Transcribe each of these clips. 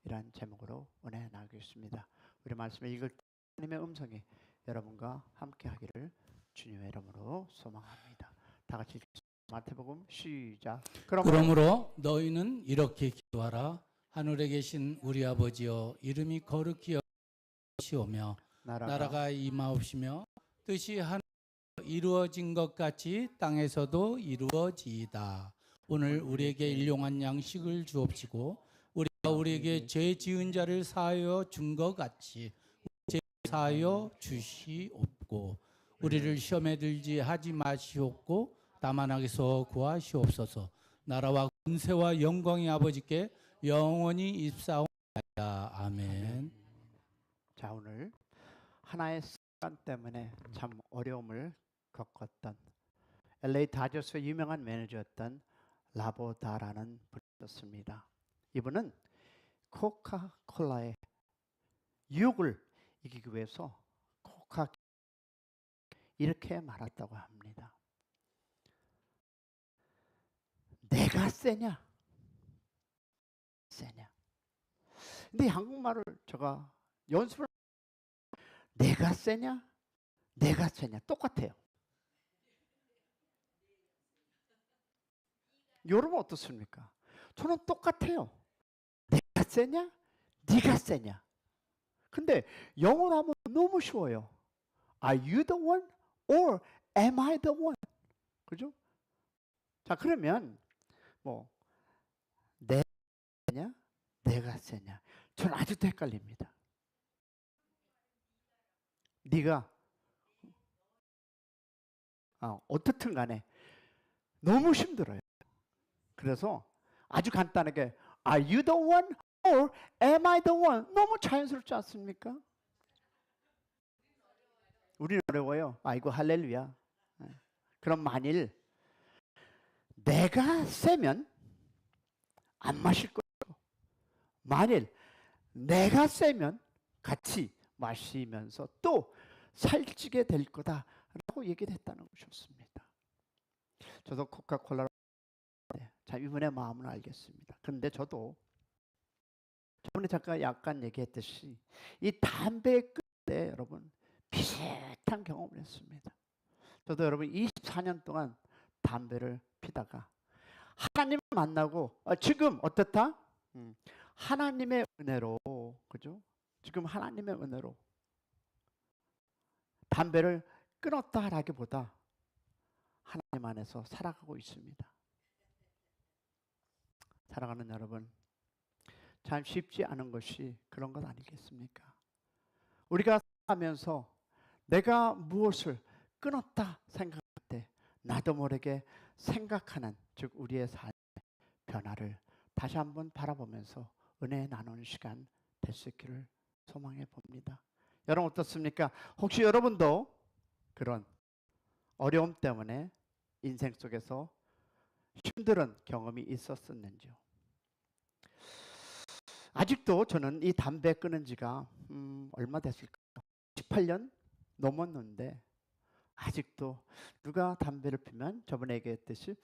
이란 제목으로 은혜 나누겠습니다. 우리 말씀을 읽을 때 하나님의 음성이 여러분과 함께 하기를 주님의 이름으로 소망합니다. 다 같이 읽겠습니다. 마태복음 시작. 그러므로 너희는 이렇게 기도하라. 하늘에 계신 우리 아버지여, 이름이 거룩히 여기시오며 나라가 임하옵시며 뜻이 하늘에서 이루어진 것 같이 땅에서도 이루어지이다. 오늘 우리에게 일용할 양식을 주옵시고 우리가 우리에게 죄 지은 자를 사하여 준 것 같이 죄 사하여 주시옵고 우리를 시험에 들지 하지 마시옵고 다만 악에서 구하시옵소서. 나라와 권세와 영광의 아버지께 영원히 입사옵나이다. 아멘. 자, 오늘 하나의 습관 때문에 참 어려움을 겪었던 LA 다저스의 유명한 매니저였던 라보다라는 분이 있었습니다. 이분은 코카콜라의 유혹을 이기기 위해서 이렇게 말했다고 합니다. 내가 세냐? 근데 한국말을 제가 연습을 내가 세냐? 똑같아요. 여러분 어떻습니까? 저는 똑같아요. 내가 세냐? 네가 세냐? 근데 영어로 하면 너무 쉬워요. Are you the one or am I the one? 그죠? 자, 그러면 내가 세냐? 내가 세냐? 저는 아직도 헷갈립니다. 네가 어떻든 간에 너무 힘들어요. 그래서 아주 간단하게 Are you the one or am I the one? 너무 자연스럽지 않습니까? 우리는 어려워요. 아이고 할렐루야. 그럼 만일 내가 세면 안 마실 거예요. 만일 내가 세면 같이 마시면서 또 살찌게 될 거다라고 얘기를 했다는 것이었습니다. 저도 코카콜라로 자, 이분의 마음을 알겠습니다. 그런데 저도 저번에 잠깐 약간 얘기했듯이 이 담배 끊을 때 여러분 비슷한 경험을 했습니다. 저도 여러분 24년 동안 담배를 피다가 하나님을 만나고 지금 어떻다? 하나님의 은혜로, 그죠? 지금 하나님의 은혜로 담배를 끊었다라기보다 하나님 안에서 살아가고 있습니다. 사랑하는 여러분, 참 쉽지 않은 것이 그런 것 아니겠습니까? 우리가 살아가면서 내가 무엇을 끊었다 생각할 때 나도 모르게 생각하는, 즉 우리의 삶의 변화를 다시 한번 바라보면서 은혜 나누는 시간 될 수 있기를 소망해 봅니다. 여러분 어떻습니까? 혹시 여러분도 그런 어려움 때문에 인생 속에서 힘든 경험이 있었었는지요? 아직도 저는 이 담배 끊은 지가 얼마 됐을까요? 18년 넘었는데 아직도 누가 담배를 피면 저번에 얘기했듯이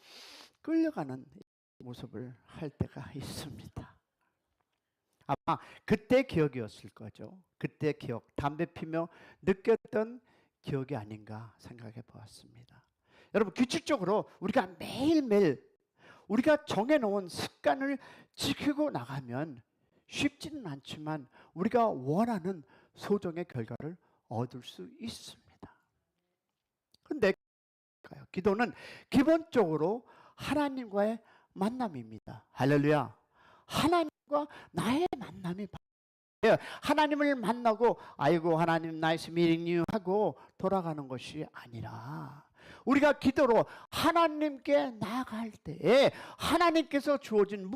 끌려가는 모습을 할 때가 있습니다. 아마 그때 기억이었을 거죠. 그때 기억, 담배 피며 느꼈던 기억이 아닌가 생각해 보았습니다. 여러분 규칙적으로 우리가 매일매일 우리가 정해놓은 습관을 지키고 나가면 쉽지는 않지만 우리가 원하는 소정의 결과를 얻을 수 있습니다. 그런데 기도는 기본적으로 하나님과의 만남입니다. 할렐루야. 하나님과 나의 만남이 하나님을 만나고 아이고 하나님 나이스 미팅 유 하고 돌아가는 것이 아니라 우리가 기도로 하나님께 나아갈 때에 하나님께서 주어진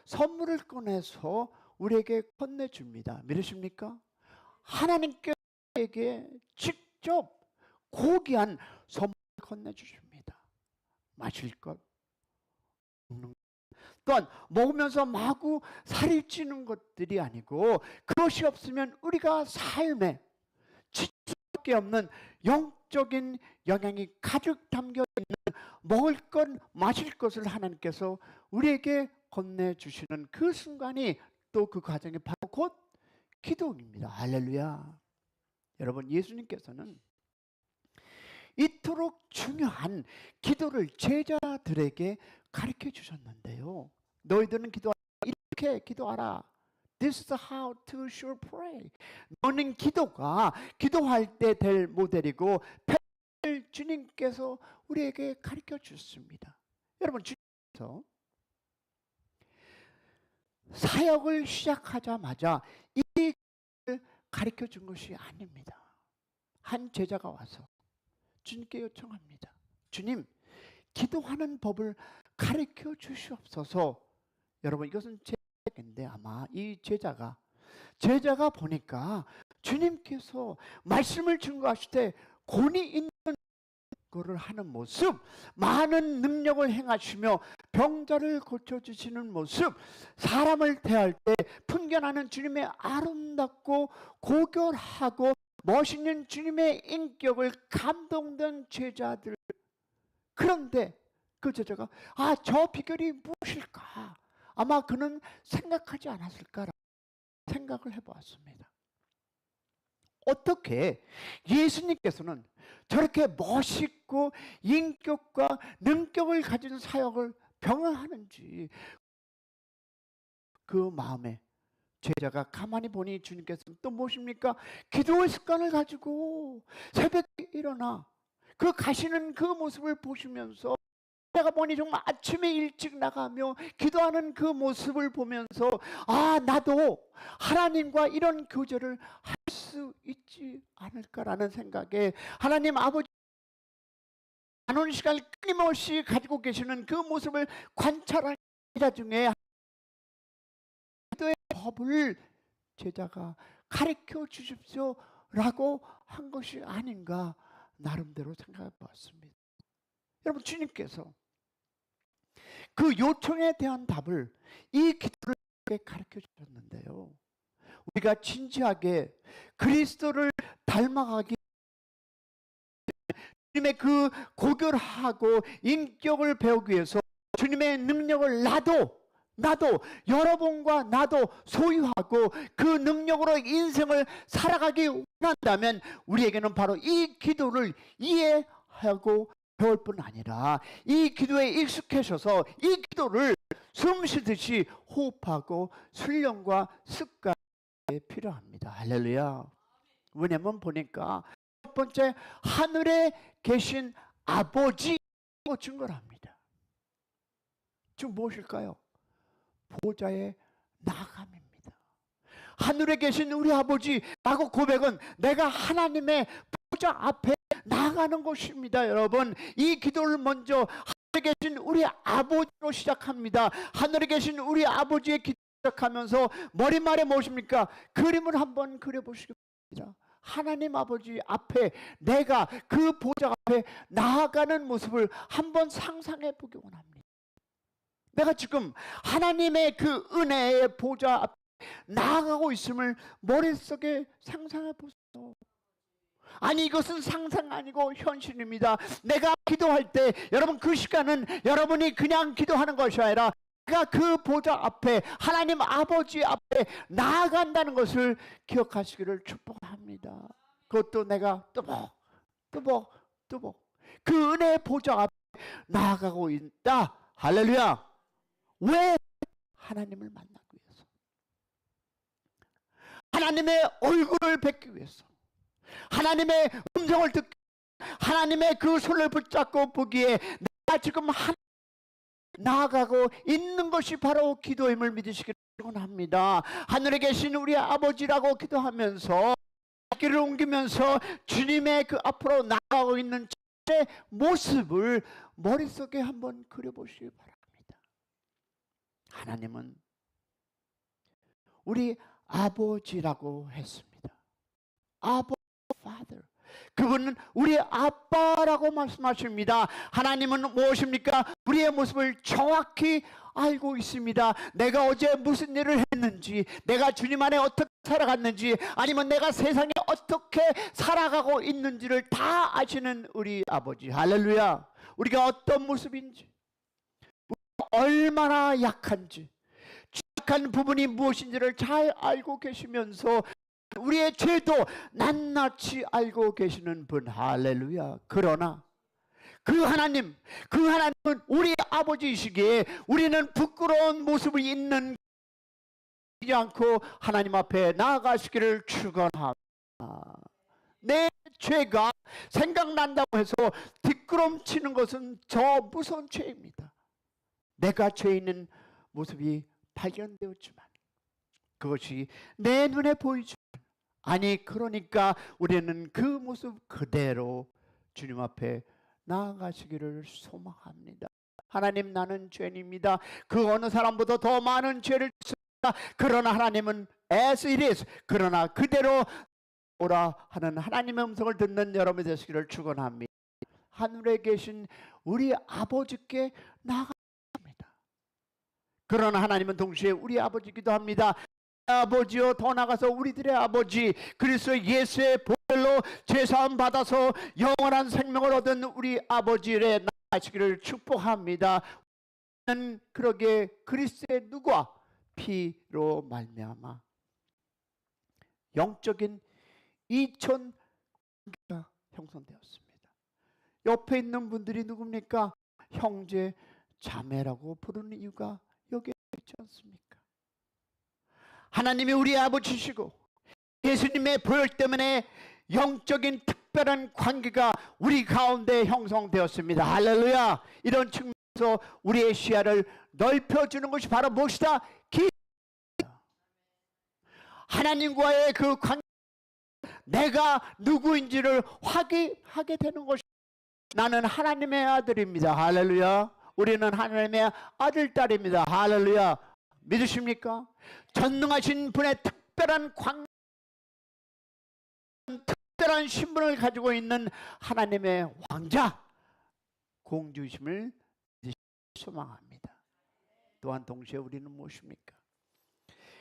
선물을 꺼내서 우리에게 건네줍니다. 믿으십니까? 하나님께게 직접 고귀한 선물을 건네주십니다. 마실 것, 먹는 것, 또한 먹으면서 마구 살이 찌는 것들이 아니고 그것이 없으면 우리가 삶에 지칠 수밖에 없는 영적인 영향이 가득 담겨 있는 먹을 것, 마실 것을 하나님께서 우리에게 건네주시는 그 순간이 또 그 과정이 바로 곧 기도입니다. 할렐루야. 여러분, 예수님께서는 이토록 중요한 기도를 제자들에게 가르쳐 주셨는데요. 너희들은 기도하라. 이렇게 기도하라. This is how to should pray. 너는 기도가 기도할 때 될 모델이고 주님께서 우리에게 가르쳐 주셨습니다. 여러분, 주님께서 사역을 시작하자마자 이 길을 가르쳐 준 것이 아닙니다. 한 제자가 와서 주님께 요청합니다. 주님, 기도하는 법을 가르쳐 주시옵소서. 여러분, 이것은 제 얘기인데 아마 이 제자가 보니까 주님께서 말씀을 증거하실 때 권위 있는 거를 하는 모습, 많은 능력을 행하시며 병자를 고쳐주시는 모습, 사람을 대할 때 풍겨나는 주님의 아름답고 고결하고 멋있는 주님의 인격을 감동된 제자들. 그런데 그 제자가 저 비결이 무엇일까? 아마 그는 생각하지 않았을까라고 생각을 해보았습니다. 어떻게 예수님께서는 저렇게 멋있고 인격과 능격을 가진 사역을 병행하는지, 그 마음에 제자가 가만히 보니 주님께서는 또 무엇입니까? 기도의 습관을 가지고 새벽에 일어나 그 가시는 그 모습을 보시면서, 제가 보니 정말 아침에 일찍 나가며 기도하는 그 모습을 보면서 나도 하나님과 이런 교제를 할 수 있지 않을까라는 생각에, 하나님 아버지 나눈 시간을 끊임없이 가지고 계시는 그 모습을 관찰한 제자 중에 기도의 법을 제자가 가르쳐 주십시오라고 한 것이 아닌가 나름대로 생각해 보았습니다. 여러분, 주님께서 그 요청에 대한 답을 이 기도를 가르쳐 주셨는데요. 우리가 진지하게 그리스도를 닮아가기, 주님의 그 고결하고 인격을 배우기 위해서 주님의 능력을 나도 여러분과 나도 소유하고 그 능력으로 인생을 살아가기 원한다면 우리에게는 바로 이 기도를 이해하고 배울 뿐 아니라 이 기도에 익숙해져서 이 기도를 숨 쉬듯이 호흡하고 훈련과 습관이 필요합니다. 할렐루야. 왜냐면 보니까 첫 번째, 하늘에 계신 아버지 증거를 합니다. 지금 무엇일까요? 보좌의 나감입니다. 하늘에 계신 우리 아버지라고 고백은 내가 하나님의 보좌 앞에 나가는 것입니다. 여러분, 이 기도를 먼저 하늘에 계신 우리 아버지로 시작합니다. 하늘에 계신 우리 아버지의 기도 시작하면서 머릿말에 무엇입니까? 그림을 한번 그려보시기 바랍니다. 하나님 아버지 앞에 내가 그 보좌 앞에 나아가는 모습을 한번 상상해 보기 원합니다. 내가 지금 하나님의 그 은혜의 보좌 앞에 나아가고 있음을 머릿속에 상상해 보세요. 아니, 이것은 상상 아니고 현실입니다. 내가 기도할 때 여러분, 그 시간은 여러분이 그냥 기도하는 것이 아니라 내가 그 보좌 앞에 하나님 아버지 앞에 나아간다는 것을 기억하시기를 축복합니다. 그것도 내가 뚜벅 그 은혜의 보좌 앞에 나아가고 있다. 할렐루야. 왜? 하나님을 만나기 위해서, 하나님의 얼굴을 뵙기 위해서, 하나님의 음성을 듣기, 하나님의 그 손을 붙잡고 보기에 내가 지금 나아가고 있는 것이 바로 기도임을 믿으시기를 원합니다. 하늘에 계신 우리 아버지라고 기도하면서 길을 옮기면서 주님의 그 앞으로 나아가고 있는 제 모습을 머릿속에 한번 그려보시기 바랍니다. 하나님은 우리 아버지라고 했습니다. 아버 Father. 그분은 우리 아빠라고 말씀하십니다. 하나님은 무엇입니까? 우리의 모습을 정확히 알고 있습니다. 내가 어제 무슨 일을 했는지, 내가 주님 안에 어떻게 살아갔는지, 아니면 내가 세상에 어떻게 살아가고 있는지를 다 아시는 우리 아버지. 할렐루야. 우리가 어떤 모습인지, 얼마나 약한지, 악한 부분이 무엇인지를 잘 알고 계시면서 우리의 죄도 낱낱이 알고 계시는 분. 할렐루야. 그러나 그 하나님은 우리 아버지이시기에 우리는 부끄러운 모습을 있는 않고 하나님 앞에 나아가시기를 축원합니다. 내 죄가 생각난다고 해서 뒷걸음치는 것은 저 무서운 죄입니다. 내가 죄 있는 모습이 발견되었지만 그것이 내 눈에 보이지만 아니 그러니까 우리는 그 모습 그대로 주님 앞에 나아가시기를 소망합니다. 하나님, 나는 죄인입니다. 그 어느 사람보다 더 많은 죄를 짓습니다. 그러나 하나님은 as it is, 그러나 그대로 오라 하는 하나님의 음성을 듣는 여러분이 되시기를 축원합니다. 하늘에 계신 우리 아버지께 나아갑니다. 그러나 하나님은 동시에 우리 아버지이기도 합니다. 아버지요, 더 나가서 우리들의 아버지 그리스도 예수의 보혈로 죄사함 받아서 영원한 생명을 얻은 우리 아버지를 나아가시기를 축복합니다. 우리는 그러게 그리스도의 누구와 피로 말미암아 영적인 이천 관계가 형성되었습니다. 옆에 있는 분들이 누굽니까? 형제 자매라고 부르는 이유가 여기에 있지 않습니까? 하나님이 우리 아버지시고 예수님의 보혈 때문에 영적인 특별한 관계가 우리 가운데 형성되었습니다. 할렐루야. 이런 측면에서 우리의 시야를 넓혀주는 것이 바로 무엇이다? 기도입니다. 하나님과의 그 관계, 내가 누구인지를 확인하게 되는 것이, 나는 하나님의 아들입니다. 할렐루야. 우리는 하나님의 아들, 딸입니다. 할렐루야. 믿으십니까? 전능하신 분의 특별한 특별한 신분을 가지고 있는 하나님의 왕자, 공주이심을 소망합니다. 또한 동시에 우리는 무엇입니까?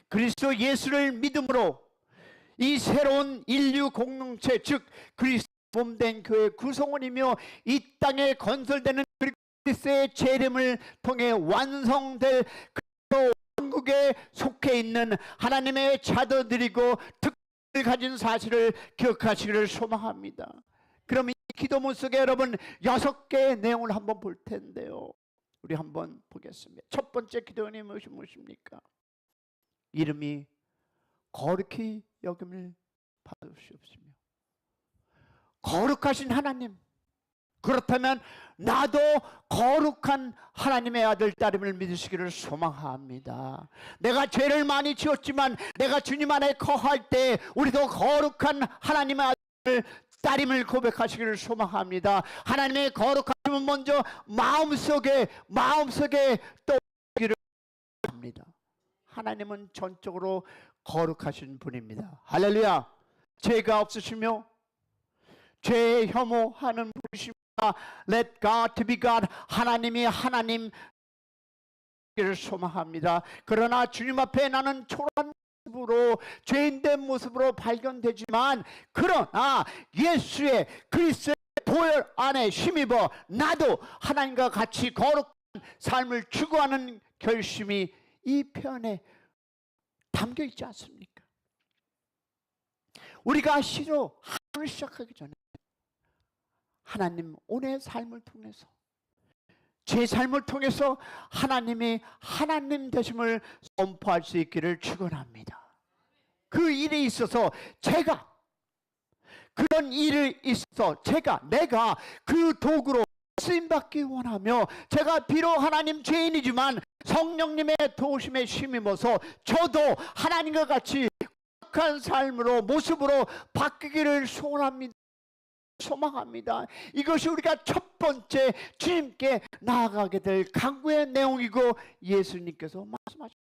그리스도 예수를 믿음으로 이 새로운 인류 공동체, 즉 그리스도 몸된 교회 구성원이며 이 땅에 건설되는 그리스도의 재림을 통해 완성될 그리스도 왕국에 속해 있는 하나님의 자녀들이고 특권을 가진 사실을 기억하시기를 소망합니다. 그럼 이 기도문 속에 여러분 6개의 내용을 한번 볼 텐데요, 우리 한번 보겠습니다. 첫 번째 기도문이 무엇입니까? 이름이 거룩히 여김을 받으시옵시며. 거룩하신 하나님, 그렇다면 나도 거룩한 하나님의 아들, 딸임을 믿으시기를 소망합니다. 내가 죄를 많이 지었지만 내가 주님 안에 거할 때 우리도 거룩한 하나님의 아들, 딸임을 고백하시기를 소망합니다. 하나님의 거룩하심은 먼저 마음속에 떠오르기를 합니다. 하나님은 전적으로 거룩하신 분입니다. 할렐루야. 죄가 없으시며 죄에 혐오하는 분이십니다. Let God to be God. 하나님이 하나님을 소망합니다. 그러나 주님 앞에 나는 초라한 모습으로, 죄인된 모습으로 발견되지만, 그러나 예수의 그리스도의 보혈 안에 힘입어 나도 하나님과 같이 거룩한 삶을 추구하는 결심이 이 편에 담겨 있지 않습니까? 우리가 시로 하루를 시작하기 전에 하나님, 오늘의 삶을 통해서, 제 삶을 통해서 하나님이 하나님 되심을 선포할 수 있기를 축원합니다. 그 일이 있어서 제가, 그런 일이 있어서 내가 그 도구로 쓰임받기 원하며, 제가 비록 하나님 죄인이지만 성령님의 도우심에 힘입어서 저도 하나님과 같이 거룩한 삶으로, 모습으로 바뀌기를 소망합니다. 이것이 우리가 첫 번째 주님께 나아가게 될 강구의 내용이고, 예수님께서 말씀하셨습니다.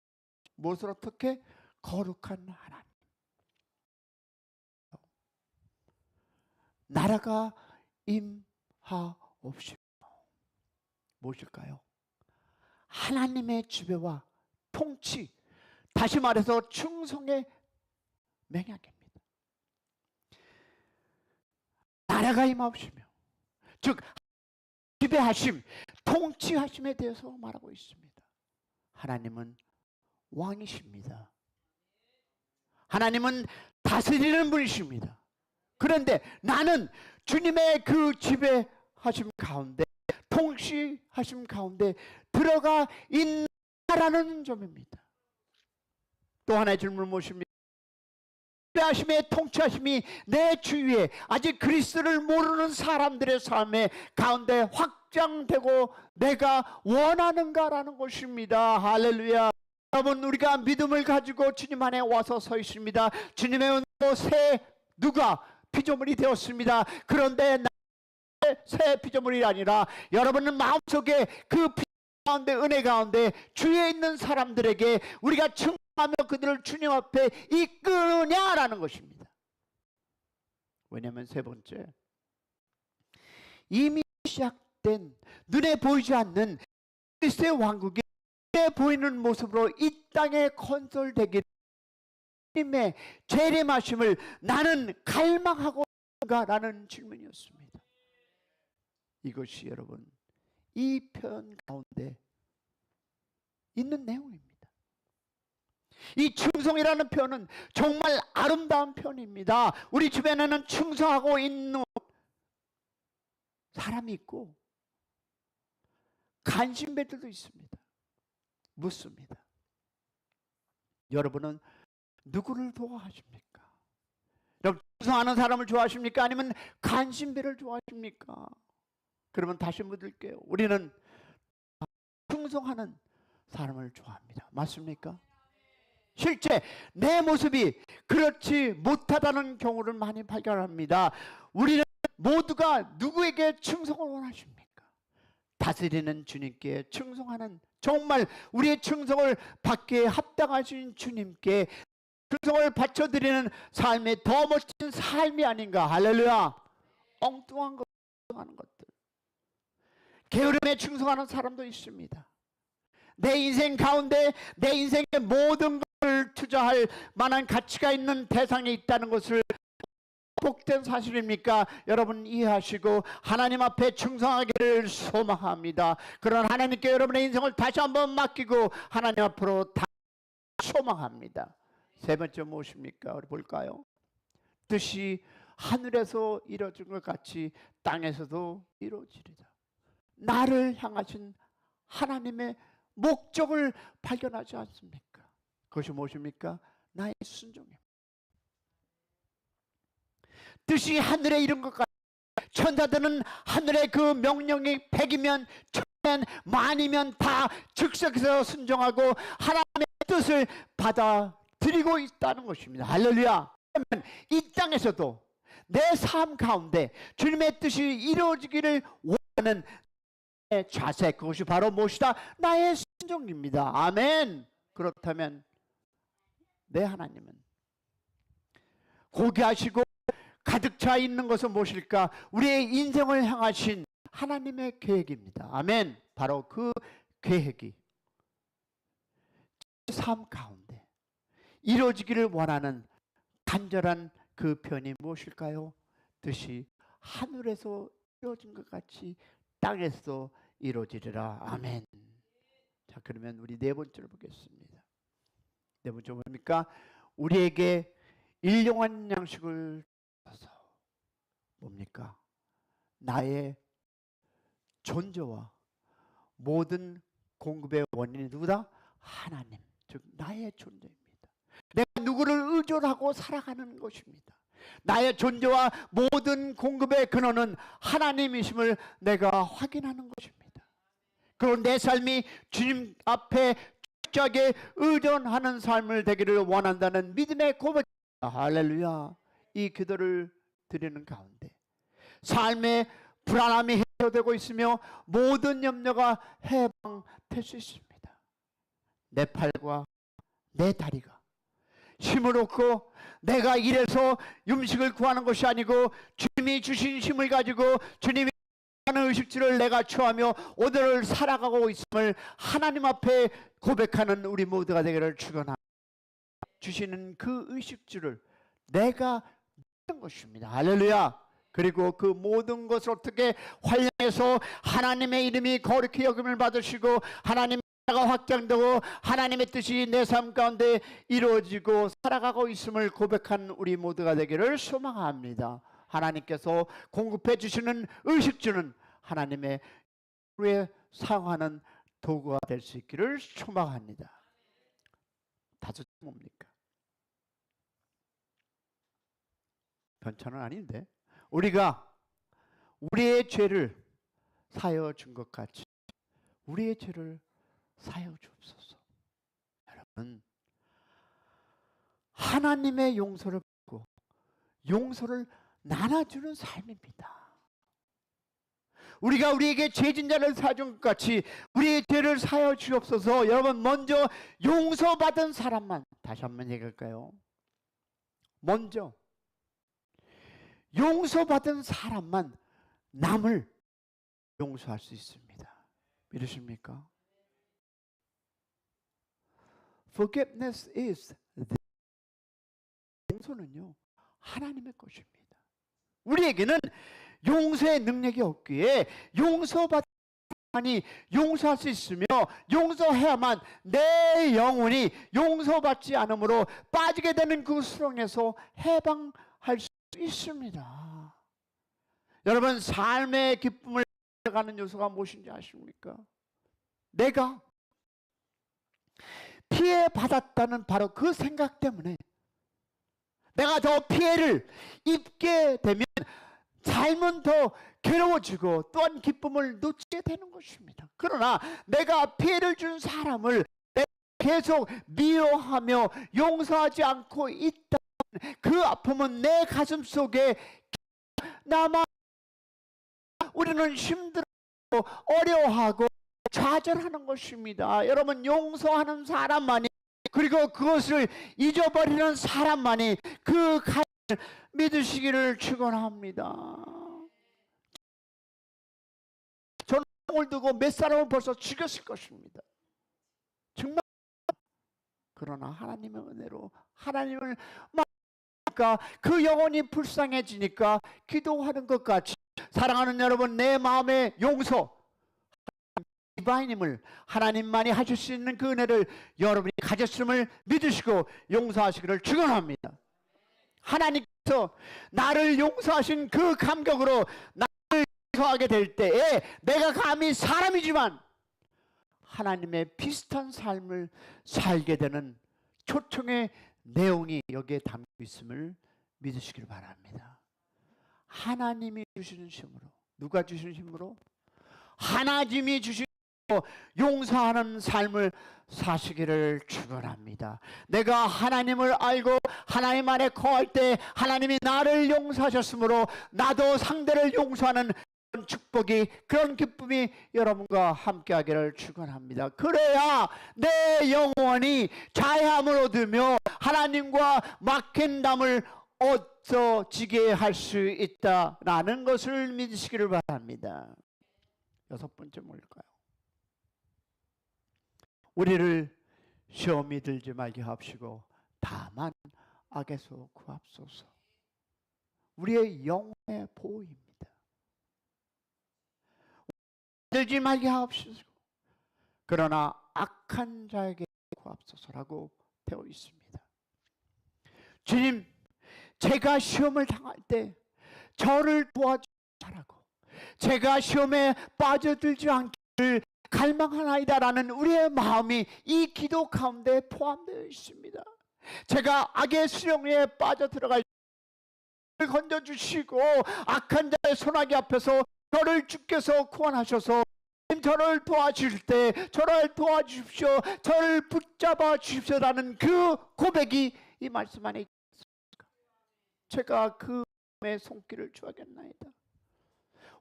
무엇을 어떻게? 거룩한 하나님, 나라가 임하옵시며. 무엇일까요? 하나님의 지배와 통치, 다시 말해서 충성의 맹약입니다. 나라가 임하옵시며, 즉 지배하심, 통치하심에 대해서 말하고 있습니다. 하나님은 왕이십니다. 하나님은 다스리는 분이십니다. 그런데 나는 주님의 그 지배하심 가운데, 통치하심 가운데 들어가 있나라는 점입니다. 또 하나의 질문을 모십니다. 지배하심의 통치하심이 내 주위에 아직 그리스도를 모르는 사람들의 삶의 가운데 확장되고 내가 원하는가라는 것입니다. 할렐루야. 여러분, 우리가 믿음을 가지고 주님 안에 와서 서 있습니다. 주님의 은혜로 새 누가 피조물이 되었습니다. 그런데 새 피조물이 아니라 여러분은 마음속에 그 피조물 가운데, 은혜 가운데 주위에 있는 사람들에게 우리가 하며 그들을 주님 앞에 이끄느냐라는 것입니다. 왜냐하면 세 번째, 이미 시작된 눈에 보이지 않는 그리스도의 왕국이 눈에 보이는 모습으로 이 땅에 건설되기를 주님의 재림하심을 나는 갈망하고 있는가라는 질문이었습니다. 이것이 여러분 이 편 가운데 있는 내용입니다. 이 충성이라는 표현은 정말 아름다운 표현입니다. 우리 주변에는 충성하고 있는 사람이 있고 간신배들도 있습니다. 묻습니다. 여러분은 누구를 좋아하십니까? 여러분, 충성하는 사람을 좋아하십니까? 아니면 간신배를 좋아하십니까? 그러면 다시 묻을게요. 우리는 충성하는 사람을 좋아합니다. 맞습니까? 실제 내 모습이 그렇지 못하다는 경우를 많이 발견합니다. 우리는 모두가 누구에게 충성을 원하십니까? 다스리는 주님께 충성하는, 정말 우리의 충성을 받기에 합당하신 주님께 충성을 바쳐드리는 삶이 더 멋진 삶이 아닌가. 할렐루야. 엉뚱한 것, 충성하는 것들, 게으름에 충성하는 사람도 있습니다. 내 인생 가운데 내 인생의 모든 것을 투자할 만한 가치가 있는 대상이 있다는 것을 복된 사실입니까? 여러분 이해하시고 하나님 앞에 충성하기를 소망합니다. 그런 하나님께 여러분의 인생을 다시 한번 맡기고 하나님 앞으로 다 소망합니다. 세 번째 무엇입니까? 우리 볼까요? 뜻이 하늘에서 이루어진 것 같이 땅에서도 이루어지리다. 나를 향하신 하나님의 목적을 발견하지 않습니까? 그것이 무엇입니까? 나의 순종입니다. 뜻이 하늘에 이른 것 같아. 천사들은 하늘의 그 명령이 100이면 1000이면 만이면 다 즉석에서 순종하고 하나님의 뜻을 받아들이고 있다는 것입니다. 할렐루야. 그러면 이 땅에서도 내 삶 가운데 주님의 뜻이 이루어지기를 원하는 자세, 그것이 바로 무엇이다? 나의 순종입니다. 아멘. 그렇다면 내 하나님은 고귀하시고 가득 차 있는 것은 무엇일까? 우리의 인생을 향하신 하나님의 계획입니다. 아멘. 바로 그 계획이 삶 가운데 이루어지기를 원하는 간절한 그 편이 무엇일까요? 뜻이 하늘에서 이루어진 것 같이 땅에서 이루어지리라. 아멘. 자, 그러면 우리 네 번째로 보겠습니다. 네 번째 뭡니까? 우리에게 일용한 양식을 줘서 뭡니까? 나의 존재와 모든 공급의 원인이 누구다? 하나님, 즉 나의 존재입니다. 내가 누구를 의존하고 살아가는 것입니다. 나의 존재와 모든 공급의 근원은 하나님이심을 내가 확인하는 것입니다. 그리고 내 삶이 주님 앞에 철저하게 의존하는 삶을 되기를 원한다는 믿음의 고백. 할렐루야. 이 기도를 드리는 가운데 삶의 불안함이 해소되고 있으며 모든 염려가 해방될 수 있습니다. 내 팔과 내 다리가 힘을 얻고 내가 이래서 음식을 구하는 것이 아니고 주님이 주신 힘을 가지고 주님이 하는 의식주를 내가 취하며 오늘을 살아가고 있음을 하나님 앞에 고백하는 우리 모두가 되기를 축원합니다. 주시는 그 의식주를 내가 믿는 것입니다. 할렐루야. 그리고 그 모든 것을 어떻게 활용해서 하나님의 이름이 거룩히 여김을 받으시고 하나님 나라가 확장되고 하나님의 뜻이 내 삶 가운데 이루어지고 살아가고 있음을 고백한 우리 모두가 되기를 소망합니다. 하나님께서 공급해 주시는 의식주는 하나님의 하루에 사용하는 도구가 될 수 있기를 소망합니다. 다섯 뭡니까? 변천은 아닌데 우리가 우리의 죄를 사여 준 것 같이 우리의 죄를 사여 주옵소서. 여러분, 하나님의 용서를 받고 용서를 나눠주는 삶입니다. 우리가 우리에게 죄진 자를 사준 것 같이 우리의 죄를 사여 주옵소서. 여러분, 먼저 용서받은 사람만, 다시 한번 얘기할까요? 먼저 용서받은 사람만 남을 용서할 수 있습니다. 믿으십니까? Forgiveness is 용서는요 하나님의 것입니다. 우리에게는 용서의 능력이 없기에 용서받은 사람이 용서할 수 있으며 용서해야만 내 영혼이 용서받지 않으므로 빠지게 되는 그 수렁에서 해방할 수 있습니다. 여러분, 삶의 기쁨을 가는 요소가 무엇인지 아십니까? 내가 피해받았다는 바로 그 생각 때문에 내가 더 피해를 입게 되면 삶은 더 괴로워지고 또한 기쁨을 놓치게 되는 것입니다. 그러나 내가 피해를 준 사람을 계속 미워하며 용서하지 않고 있다면 그 아픔은 내 가슴 속에 남아 우리는 힘들고 어려워하고 좌절하는 것입니다. 여러분, 용서하는 사람만이 그리고 그것을 잊어버리는 사람만이 그 가치를 믿으시기를 축원합니다. 저는 을 두고 몇 사람을 벌써 죽였을 것입니다. 정말. 그러나 하나님의 은혜로 하나님을 만나니까 그 영혼이 불쌍해지니까 기도하는 것 같이 사랑하는 여러분, 내 마음의 용서 디바인임을 하나님만이 하실 수 있는 그 은혜를 여러분이 가졌음을 믿으시고 용서하시기를 축원합니다. 하나님께서 나를 용서하신 그 감격으로 나를 용서하게 될 때에 내가 감히 사람이지만 하나님의 비슷한 삶을 살게 되는 초청의 내용이 여기에 담겨 있음을 믿으시길 바랍니다. 하나님이 주시는 힘으로, 누가 주시는 힘으로? 하나님이 주시는 힘으로 용서하는 삶을 사시기를 축원합니다. 내가 하나님을 알고 하나님 안에 거할 때 하나님이 나를 용서하셨으므로 나도 상대를 용서하는 그런 축복이, 그런 기쁨이 여러분과 함께하기를 축원합니다. 그래야 내 영혼이 자유함을 얻으며 하나님과 막힌 담을 없어지게 할 수 있다라는 것을 믿으시기를 바랍니다. 여섯 번째 뭘까요? 우리를 시험이 들지 말게 하옵시고 다만 악에서 구하옵소서. 우리의 영혼의 보호입니다. 들지 말게 하옵소서. 그러나 악한 자에게 구하옵소서라고 되어 있습니다. 주님, 제가 시험을 당할 때 저를 도와주시라고, 제가 시험에 빠져들지 않기를 갈망하나이다라는 우리의 마음이 이 기도 가운데 포함되어 있습니다. 제가 악의 수렁에 빠져들어갈 때 건져주시고 악한 자의 손아귀 앞에서 저를 주께서 구원하셔서 저를 도와주실 때 저를 도와주십시오, 저를 붙잡아 주십시오라는 그 고백이 이 말씀 안에 있습니까? 제가 그 마음의 손길을 주하겠나이다.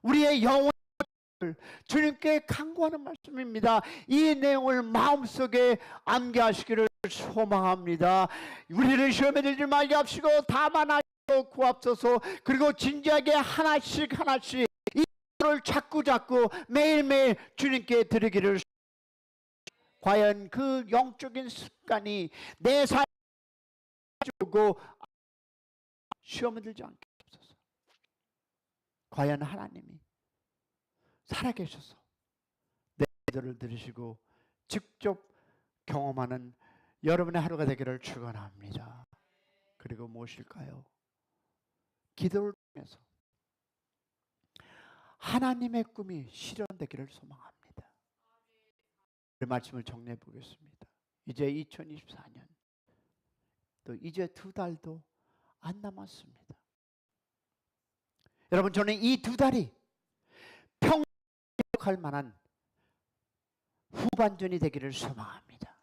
우리의 영혼을 주님께 간구하는 말씀입니다. 이 내용을 마음속에 암기하시기를 소망합니다. 우리를 시험에 들지 말게 하시고 다만 하시고 구하옵소서. 그리고 진지하게 하나씩 이를 자꾸 매일매일 주님께 드리기를. 과연 그 영적인 습관이 내 삶에 주고 시험에 들지 않게 하옵소서. 과연 하나님이 살아계셔서 내 기도를 들으시고 직접 경험하는 여러분의 하루가 되기를 축원합니다. 그리고 무엇일까요? 기도를 통해서 하나님의 꿈이 실현되기를 소망합니다. 그 말씀을 정리해 보겠습니다. 이제 2024년 또 이제 2달도 안 남았습니다. 여러분, 저는 이 2달이 평생 기억할 만한 후반전이 되기를 소망합니다.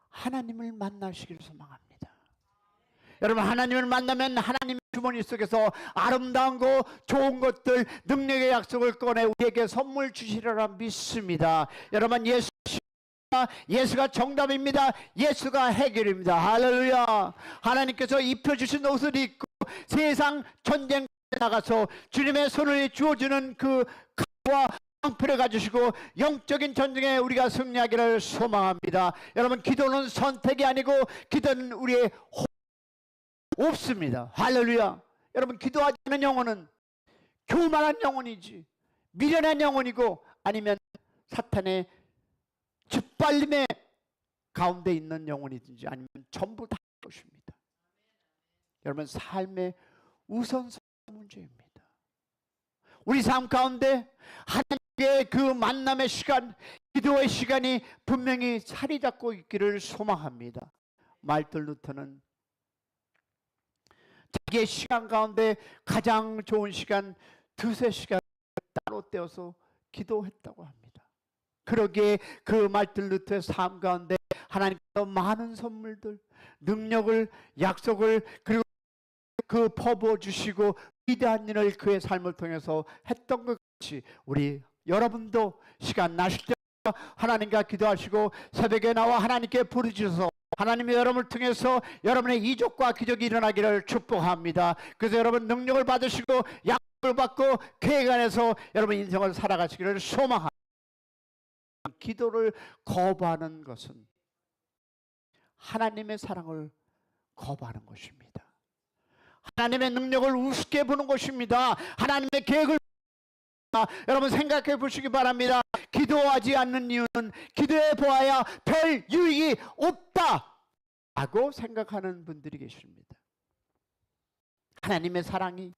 하나님을 만나시기를 소망합니다. 여러분, 하나님을 만나면 하나님의 주머니 속에서 아름다운 거, 좋은 것들, 능력의 약속을 꺼내 우리에게 선물 주시리라 믿습니다. 여러분, 예수가 정답입니다. 예수가 해결입니다. 할렐루야. 하나님께서 입혀주신 옷을 입고 세상 전쟁에 나가서 주님의 손을 주어주는 그 칼과 방패를 가지시고 영적인 전쟁에 우리가 승리하기를 소망합니다. 여러분, 기도는 선택이 아니고 기도는 우리의 없습니다. 할렐루야. 여러분, 기도하지 않는 영혼은 교만한 영혼이지, 미련한 영혼이고, 아니면 사탄의 짓발림의 가운데 있는 영혼이든지, 아니면 전부 다 것입니다. 여러분, 삶의 우선순위 문제입니다. 우리 삶 가운데 하나님의 그 만남의 시간, 기도의 시간이 분명히 자리 잡고 있기를 소망합니다. 말들 루터는 자기의 시간 가운데 가장 좋은 시간 2-3시간 따로 떼어서 기도했다고 합니다. 그러기에 그 말들 루터의 삶 가운데 하나님께서 많은 선물들, 능력을, 약속을, 그리고 그 퍼부어 주시고 위대한 일을 그의 삶을 통해서 했던 것 같이 우리 여러분도 시간 나실 때 하나님과 기도하시고 새벽에 나와 하나님께 부르짖어서 하나님이 여러분을 통해서 여러분의 이적과 기적이 일어나기를 축복합니다. 그래서 여러분 능력을 받으시고 약속을 받고 계획 안에서 여러분 인생을 살아가시기를 소망합니다. 기도를 거부하는 것은 하나님의 사랑을 거부하는 것입니다. 하나님의 능력을 우습게 보는 것입니다. 하나님의 계획을 여러분 생각해 보시기 바랍니다. 기도하지 않는 이유는 기도해 보아야 별 유익이 없다 라고 생각하는 분들이 계십니다. 하나님의 사랑이,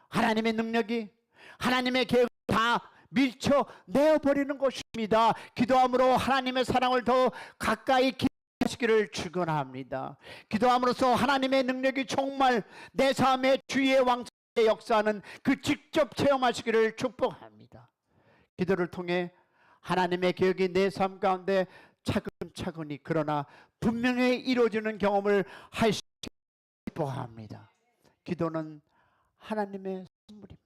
하나님의 능력이, 하나님의 계획을 다 밀쳐내어버리는 것입니다. 기도함으로 하나님의 사랑을 더 가까이 하시기를 축원합니다. 기도함으로써 하나님의 능력이 정말 내 삶의 주의 왕성의 역사하는 그 직접 체험하시기를 축복합니다. 기도를 통해 하나님의 계획이 내 삶 가운데 차근차근히 그러나 분명히 이루어지는 경험을 하시기를 축복합니다. 기도는 하나님의 선물입니다.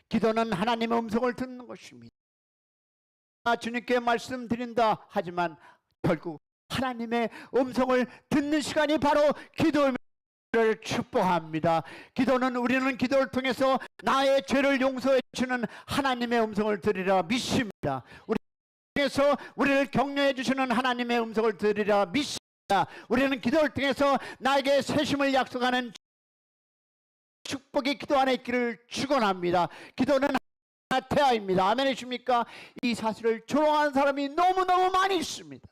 기도는 하나님의 음성을 듣는 것입니다. 주님께 말씀드린다 하지만 결국 하나님의 음성을 듣는 시간이 바로 기도를 축복합니다. 기도는 우리는 기도를 통해서 나의 죄를 용서해 주시는 하나님의 음성을 들으리라 믿습니다. 우리 통해서 우리를 격려해 주시는 하나님의 음성을 들으리라 믿습니다. 우리는 기도를 통해서 나에게 세심을 약속하는 축복의 기도 안에 있기를 축원합니다. 기도는 태아입니다. 아멘이십니까? 이 사실을 조롱하는 사람이 너무너무 많이 있습니다.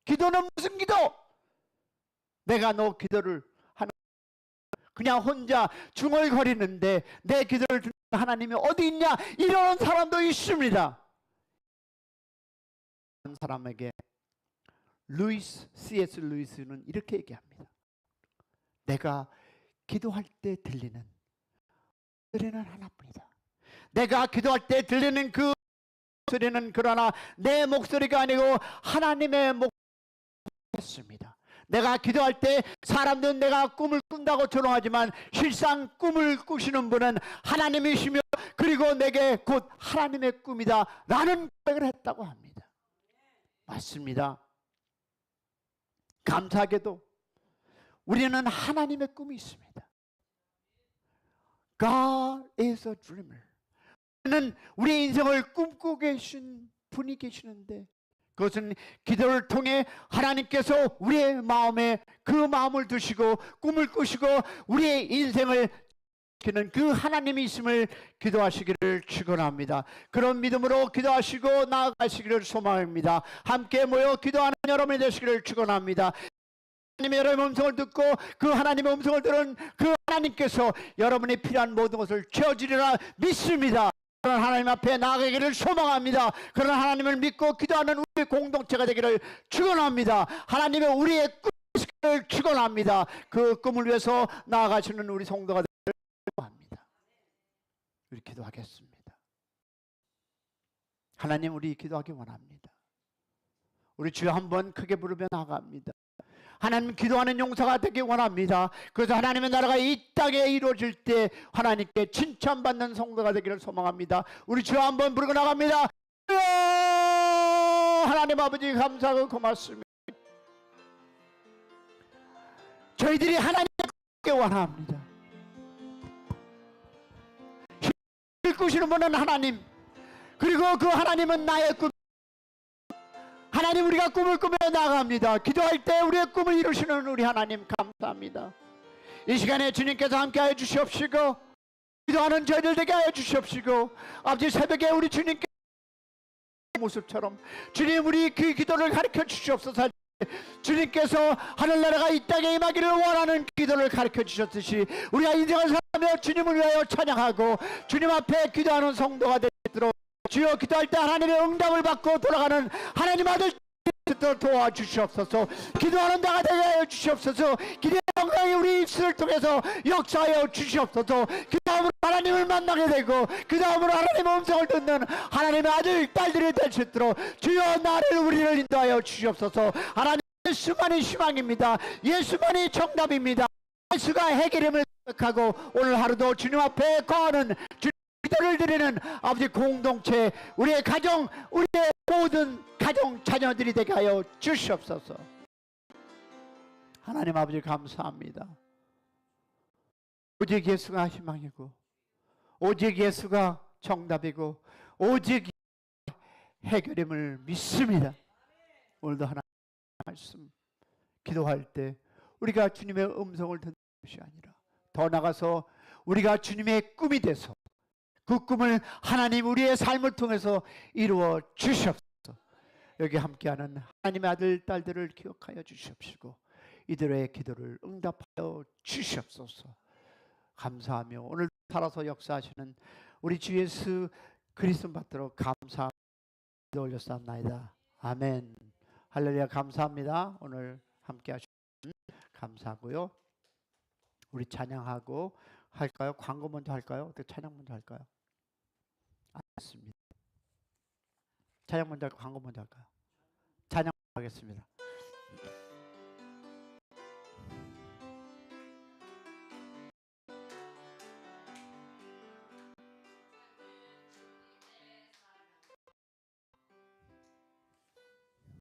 기도는 무슨 기도? 내가 너 기도를 하는 그냥 혼자 중얼거리는데 내 기도를 듣는 하나님이 어디 있냐? 이런 사람도 있습니다. 한 사람에게 C.S. 루이스는 이렇게 얘기합니다. 내가 기도할 때 들리는 소리는 하나뿐이다. 내가 기도할 때 들리는 그 소리는 그러나 내 목소리가 아니고 하나님의 목소리였습니다. 내가 기도할 때 사람들은 내가 꿈을 꾼다고 조롱하지만 실상 꿈을 꾸시는 분은 하나님이시며 그리고 내게 곧 하나님의 꿈이다 라는 고백을 했다고 합니다. 맞습니다. 감사하게도 우리는 하나님의 꿈이 있습니다. God is a dreamer. 우리는 우리의 인생을 꿈꾸고 계신 분이 계시는데 그것은 기도를 통해 하나님께서 우리의 마음에 그 마음을 두시고 꿈을 꾸시고 우리의 인생을 시키는 그 하나님이 있음을 기도하시기를 축원합니다. 그런 믿음으로 기도하시고 나아가시기를 소망합니다. 함께 모여 기도하는 여러분이 되시기를 축원합니다. 하나님의 여러분의 음성을 듣고 그 하나님의 음성을 들은 그 하나님께서 여러분이 필요한 모든 것을 채워주리라 믿습니다. 그런 하나님 앞에 나아가기를 소망합니다. 그런 하나님을 믿고 기도하는 우리 공동체가 되기를 축원합니다. 하나님의 우리의 꿈을 축원합니다. 그 꿈을 위해서 나아가시는 우리 성도가 되기를 축원합니다. 우리 기도하겠습니다. 하나님, 우리 기도하기 원합니다. 우리 주여 한번 크게 부르며 나아갑니다. 하나님, 기도하는 용사가 되기 원합니다. 그래서 하나님의 나라가 이 땅에 이루어질 때 하나님께 칭찬받는 성도가 되기를 소망합니다. 우리 주여 한번 부르고 나갑니다. 하나님 아버지, 감사하고 고맙습니다. 저희들이 하나님께 원합니다. 힘을 꾸시는 분은 하나님, 그리고 그 하나님은 나의 꿈. 하나님, 우리가 꿈을 꾸며 나아갑니다. 기도할 때 우리의 꿈을 이루시는 우리 하나님 감사합니다. 이 시간에 주님께서 함께하여 주시옵시고 기도하는 저희들 되게 하여 주시옵시고 아버지, 새벽에 우리 주님께 모습처럼 주님, 우리 그 기도를 가르쳐 주시옵소서. 주님께서 하늘나라가 이 땅에 임하기를 원하는 기도를 가르쳐 주셨듯이 우리가 인생을 살아가며 주님을 위하여 찬양하고 주님 앞에 기도하는 성도가 되도록 주여, 기도할 때 하나님의 응답을 받고 돌아가는 하나님 아들 도와주시옵소서. 기도하는 자가 되게 하여 주시옵소서. 기도의 영광이 우리 입술을 통해서 역사하여 주시옵소서. 그 다음으로 하나님을 만나게 되고 그 다음으로 하나님의 음성을 듣는 하나님의 아들 딸들이 될 수 있도록 주여, 나를 우리를 인도하여 주시옵소서. 하나님, 예수만이 희망입니다. 예수만이 정답입니다. 예수가 해결임을 생각하고 오늘 하루도 주님 앞에 거하는 기도를 드리는 아버지 공동체, 우리의 가정, 우리의 모든 가정 자녀들이 되게 하여 주시옵소서. 하나님 아버지, 감사합니다. 오직 예수가 희망이고 오직 예수가 정답이고 오직 해결임을 믿습니다. 오늘도 하나님 말씀 기도할 때 우리가 주님의 음성을 듣는 것이 아니라 더 나아가서 우리가 주님의 꿈이 돼서 그 꿈을 하나님 우리의 삶을 통해서 이루어 주시옵소서. 여기 함께하는 하나님의 아들 딸들을 기억하여 주시옵시고 이들의 기도를 응답하여 주시옵소서. 감사하며 오늘 살아서 역사하시는 우리 주 예수 그리스도 받도록 감사하며 기도 올렸사옵나이다. 아멘. 할렐루야. 감사합니다. 오늘 함께하신 감사하고요. 우리 찬양하고 할까요? 광고 먼저 할까요? 어떻게 찬양 먼저 할까요? 알겠습니다. 찬양 먼저 할까요? 광고 먼저 할까요? 찬양 하겠습니다.